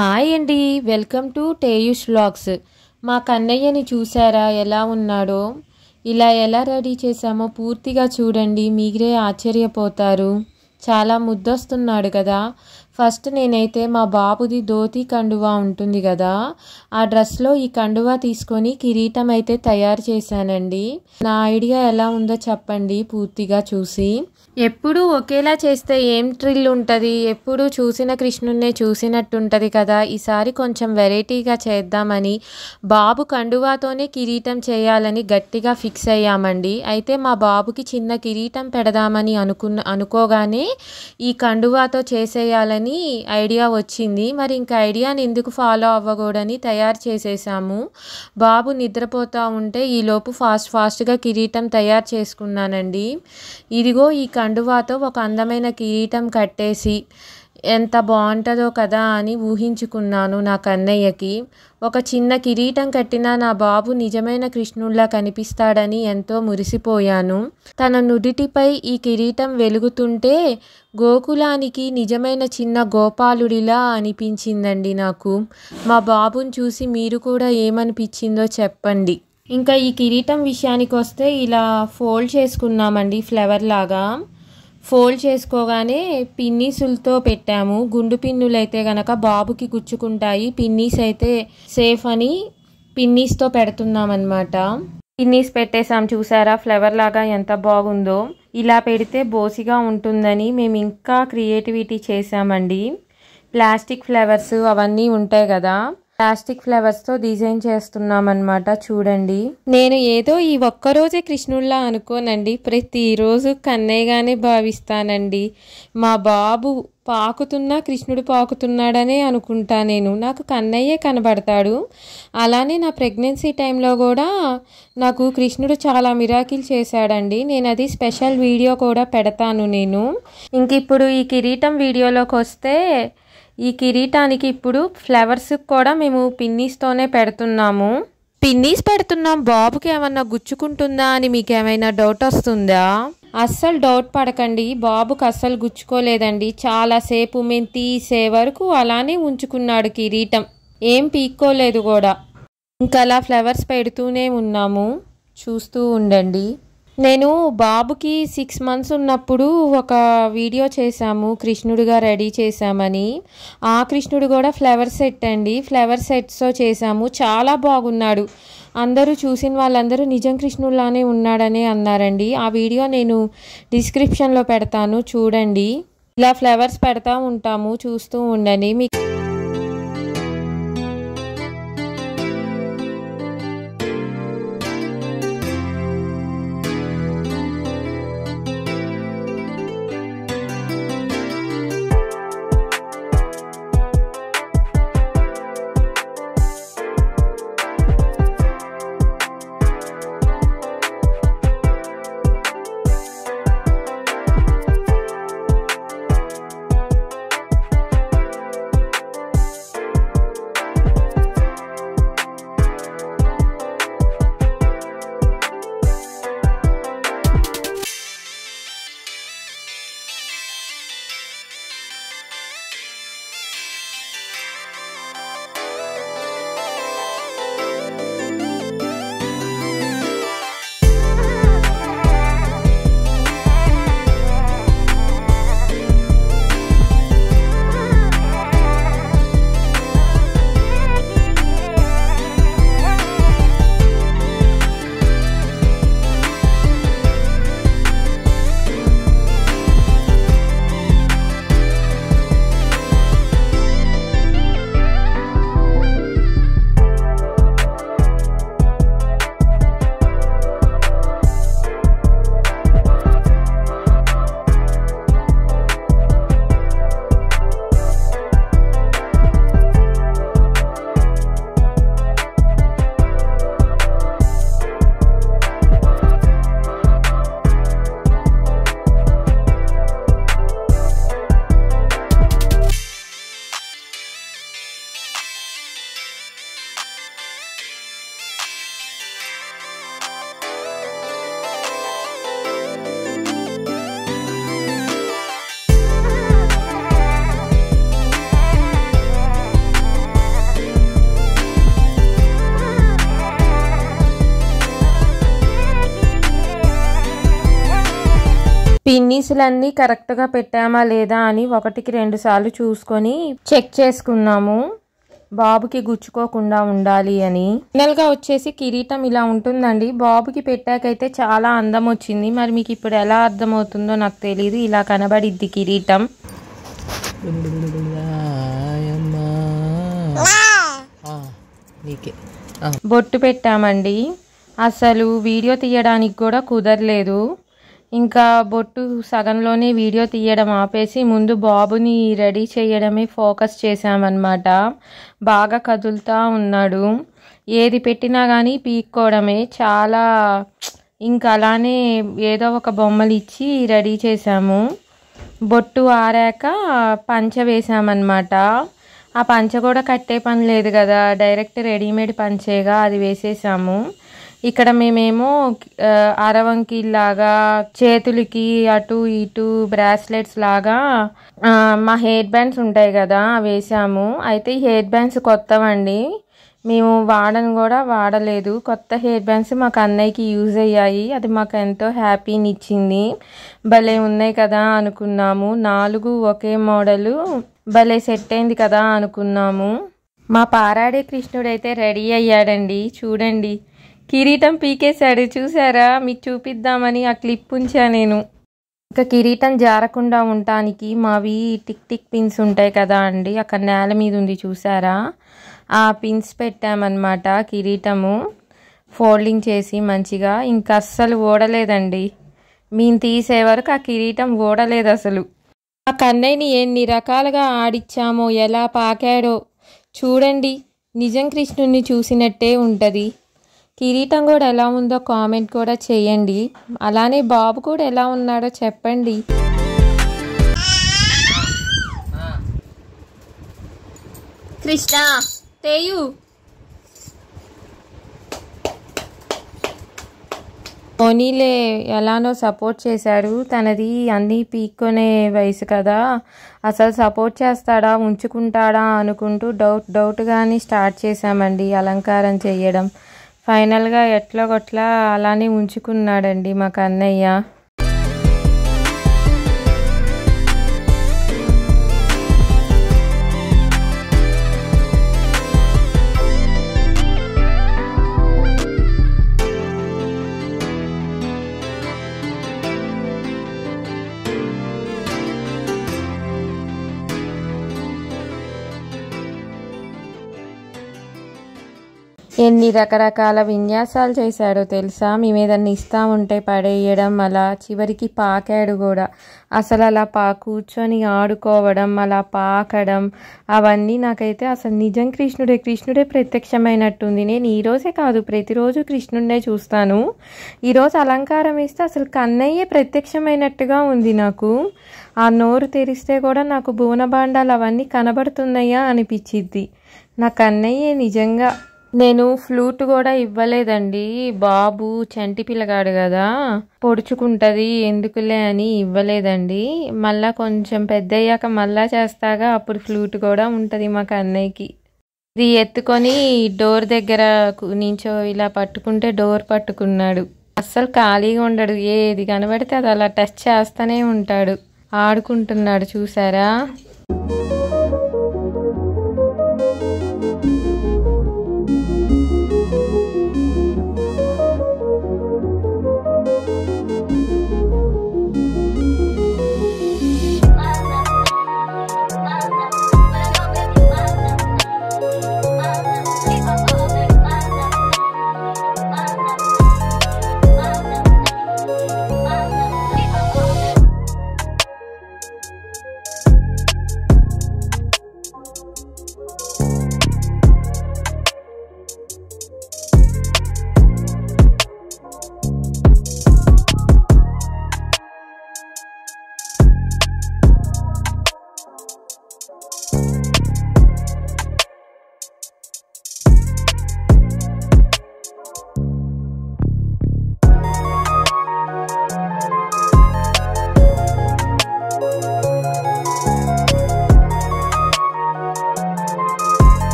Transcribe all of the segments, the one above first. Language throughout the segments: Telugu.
హాయ్ అండి, వెల్కమ్ టు టేయుష్ వ్లాగ్స్. మా కన్నయ్యని చూసారా ఎలా ఉన్నాడో? ఇలా ఎలా రెడీ చేశామో పూర్తిగా చూడండి, మీరే ఆశ్చర్యపోతారు. చాలా ముద్దొస్తున్నాడు కదా. ఫస్ట్ నేనైతే మా బాబుది ధోతి కండువా ఉంటుంది కదా, ఆ డ్రెస్లో ఈ కండువా తీసుకొని కిరీటం అయితే తయారు చేశానండి. నా ఐడియా ఎలా ఉందో చెప్పండి పూర్తిగా చూసి. ఎప్పుడు ఒకేలా చేస్తే ఏం థ్రిల్ ఉంటుంది, ఎప్పుడు చూసిన కృష్ణున్నే చూసినట్టు ఉంటుంది కదా. ఈసారి కొంచెం వెరైటీగా చేద్దామని బాబు కండువాతోనే కిరీటం చేయాలని గట్టిగా ఫిక్స్ అయ్యామండి. అయితే మా బాబుకి చిన్న కిరీటం పెడదామని అనుకోగానే ఈ కండువాతో చేసేయాలని ఐడియా వచ్చింది. మరి ఇంకా ఐడియాని ఎందుకు ఫాలో అవ్వకూడని తయారు చేసేసాము. బాబు నిద్రపోతూ ఉంటే ఈలోపు ఫాస్ట్గా కిరీటం తయారు చేసుకున్నానండి. ఇదిగో ఈ కండువాతో ఒక అందమైన కిరీటం కట్టేసి ఎంత బాగుంటుందో కదా అని ఊహించుకున్నాను. నా కన్నయ్యకి ఒక చిన్న కిరీటం కట్టినా నా బాబు నిజమైన కృష్ణుడిలా కనిపిస్తాడని ఎంతో మురిసిపోయాను. తన నుదిటిపై ఈ కిరీటం వెలుగుతుంటే గోకులానికి నిజమైన చిన్న గోపాలుడిలా అనిపించిందండి నాకు. మా బాబుని చూసి మీరు కూడా ఏమనిపించిందో చెప్పండి. ఇంకా ఈ కిరీటం విషయానికి వస్తే ఇలా ఫోల్డ్ చేసుకున్నామండి, ఫ్లవర్ లాగా. ఫోల్డ్ చేసుకోగానే పిన్నీసులతో పెట్టాము. గుండు పిన్నులు అయితే గనక బాబుకి గుచ్చుకుంటాయి, పిన్నీస్ అయితే సేఫ్ అని పిన్నీస్తో పెడుతున్నామన్నమాట. పిన్నీస్ పెట్టేసాం, చూసారా ఫ్లవర్ లాగా ఎంత బాగుందో. ఇలా పెడితే బోసిగా ఉంటుందని మేము ఇంకా క్రియేటివిటీ చేసామండి. ప్లాస్టిక్ ఫ్లవర్స్ అవన్నీ ఉంటాయి కదా, ప్లాస్టిక్ ఫ్లవర్స్తో డిజైన్ చేస్తున్నామన్నమాట. చూడండి, నేను ఏదో ఈ ఒక్కరోజే కృష్ణుడిలా అనుకోనండి, ప్రతిరోజు కన్నయ్యగానే భావిస్తానండి. మా బాబు పాకుతున్నా కృష్ణుడు పాకుతున్నాడనే అనుకుంటా నేను. నాకు కన్నయ్యే కనబడతాడు. అలానే నా ప్రెగ్నెన్సీ టైంలో కూడా నాకు కృష్ణుడు చాలా మిరాకిల్ చేశాడండి. నేను అది స్పెషల్ వీడియో కూడా పెడతాను నేను. ఇంక ఇప్పుడు ఈ కిరీటం వీడియోలోకి వస్తే, ఈ కిరీటానికి ఇప్పుడు ఫ్లవర్స్ కూడా మేము పిన్నీస్తోనే పెడుతున్నాము. పిన్నీస్ పెడుతున్నాం, బాబుకి ఏమన్నా గుచ్చుకుంటుందా అని మీకు ఏమైనా డౌట్ వస్తుందా? అస్సలు డౌట్ పడకండి, బాబుకి అస్సలు గుచ్చుకోలేదండి. చాలాసేపు మేము తీసే వరకు అలానే ఉంచుకున్నాడు కిరీటం, ఏం పీక్కోలేదు కూడా. ఇంకా అలా ఫ్లవర్స్ పెడుతూనే ఉన్నాము, చూస్తూ ఉండండి. నేను బాబుకి 6 months ఉన్నప్పుడు ఒక వీడియో చేశాము, కృష్ణుడిగా రెడీ చేశామని. ఆ కృష్ణుడు కూడా ఫ్లవర్ సెట్ అండి, ఫ్లవర్ సెట్స్తో చేశాము. చాలా బాగున్నాడు. అందరూ చూసిన వాళ్ళందరూ నిజం కృష్ణుడిలానే ఉన్నాడనే అన్నారండి. ఆ వీడియో నేను డిస్క్రిప్షన్లో పెడతాను, చూడండి. ఇలా ఫ్లవర్స్ పెడతా ఉంటాము, చూస్తూ ఉండండి. మీకు పిన్నీసులన్నీ కరెక్ట్గా పెట్టామా లేదా అని 1-2 సార్లు చూసుకొని చెక్ చేసుకున్నాము, బాబుకి గుచ్చుకోకుండా ఉండాలి అని. ఫైనల్గా వచ్చేసి కిరీటం ఇలా ఉంటుందండి. బాబుకి పెట్టాకైతే చాలా అందం వచ్చింది. మరి మీకు ఇప్పుడు ఎలా అర్థమవుతుందో నాకు తెలియదు. ఇలా కనబడిద్ది కిరీటం. బొట్టు పెట్టామండి. అసలు వీడియో తీయడానికి కూడా కుదరలేదు. ఇంకా బొట్టు సగంలోనే వీడియో తీయడం ఆపేసి ముందు బాబుని రెడీ చేయడమే ఫోకస్ చేశామన్నమాట. బాగా కదులుతూ ఉన్నాడు. ఏది పెట్టినా కానీ పీక్కోవడమే. చాలా ఇంకా అలానే ఏదో ఒక బొమ్మలు ఇచ్చి రెడీ చేశాము. బొట్టు ఆరాక పంచ వేసామన్నమాట. ఆ పంచ కూడా కట్టే పని లేదు కదా, డైరెక్ట్ రెడీమేడ్ పంచేగా, అది వేసేసాము. ఇక్కడ మేమేమో అరవంకిలాగా చేతులకి అటు ఇటు బ్రాస్లెట్స్ లాగా మా హెయిర్ బ్యాండ్స్ ఉంటాయి కదా వేసాము. అయితే ఈ హెయిర్ బ్యాండ్స్ కొత్తవండి, మేము వాడలేదు. కొత్త హెయిర్ బ్యాండ్స్ మాకు అన్నయ్యకి యూజ్ అయ్యాయి. అది మాకు ఎంతో హ్యాపీని ఇచ్చింది. భలే ఉన్నాయి కదా అనుకున్నాము. 4 ఒకే మోడలు, భలే సెట్ అయింది కదా అనుకున్నాము. మా పారాడే కృష్ణుడైతే రెడీ అయ్యాడండి. చూడండి, కిరీటం పీకేశాడు. చూసారా? మీకు చూపిద్దామని ఆ క్లిప్ ఉంచా నేను. ఇంకా కిరీటం జారకుండా ఉండటానికి మావి టిక్ పిన్స్ ఉంటాయి కదా అండి, అక్కడ నేల మీద ఉంది చూసారా, ఆ పిన్స్ పెట్టామన్నమాట. కిరీటము ఫోల్డింగ్ చేసి మంచిగా, ఇంకా అస్సలు ఓడలేదండి. మేము తీసే వరకు ఆ కిరీటం ఓడలేదు అసలు. ఆ కన్నయ్యని ఎన్ని రకాలుగా ఆడిచ్చామో, ఎలా పాకాడో చూడండి. నిజం కృష్ణుడిని చూసినట్టే ఉంటుంది. కిరీటం కూడా ఎలా ఉందో కామెంట్ కూడా చేయండి. అలానే బాబు కూడా ఎలా ఉన్నాడో చెప్పండి. కృష్ణ తేయు ఓనీలే ఎలానో సపోర్ట్ చేశాడు. తనది అన్నీ పీక్కొనే వయసు కదా, అసలు సపోర్ట్ చేస్తాడా ఉంచుకుంటాడా అనుకుంటూ డౌట్గానే స్టార్ట్ చేశామండి అలంకారం చేయడం. ఫైనల్గా ఎట్లా కొట్లా అలానే ఉంచుకున్నాడండి మా కన్నయ్య. ఎన్ని రకరకాల విన్యాసాలు చేశాడో తెలుసా. మేము ఏదన్నా ఇస్తా ఉంటే పడేయడం, అలా చివరికి పాకాడు కూడా. అసలు అలా కూర్చొని ఆడుకోవడం, అలా పాకడం, అవన్నీ నాకైతే అసలు నిజం కృష్ణుడే ప్రత్యక్షమైనట్టుంది. నేను ఈరోజే కాదు ప్రతిరోజు కృష్ణుడినే చూస్తాను. ఈరోజు అలంకారం వేస్తే అసలు కన్నయ్యే ప్రత్యక్షమైనట్టుగా ఉంది నాకు. ఆ నోరు తెరిస్తే కూడా నాకు భువనభాండాలు అవన్నీ కనబడుతున్నాయా అనిపించిద్ది. నా కన్నయ్యే నిజంగా. నేను ఫ్లూట్ కూడా ఇవ్వలేదండి. బాబు చంటి పిల్లగాడు కదా, పొడుచుకుంటుంది ఎందుకులే అని ఇవ్వలేదండి. మళ్ళా కొంచెం పెద్ద అయ్యాక మళ్ళా చేస్తాగా, అప్పుడు ఫ్లూట్ కూడా ఉంటుంది మా కన్నయ్యకి. ఇది ఎత్తుకొని డోర్ దగ్గర నించో ఇలా పట్టుకుంటే డోర్ పట్టుకున్నాడు. అస్సలు ఖాళీగా ఉండడు. ఏది కనబడితే అది అలా టచ్ చేస్తూనే ఉంటాడు. ఆడుకుంటున్నాడు చూసారా.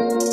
you.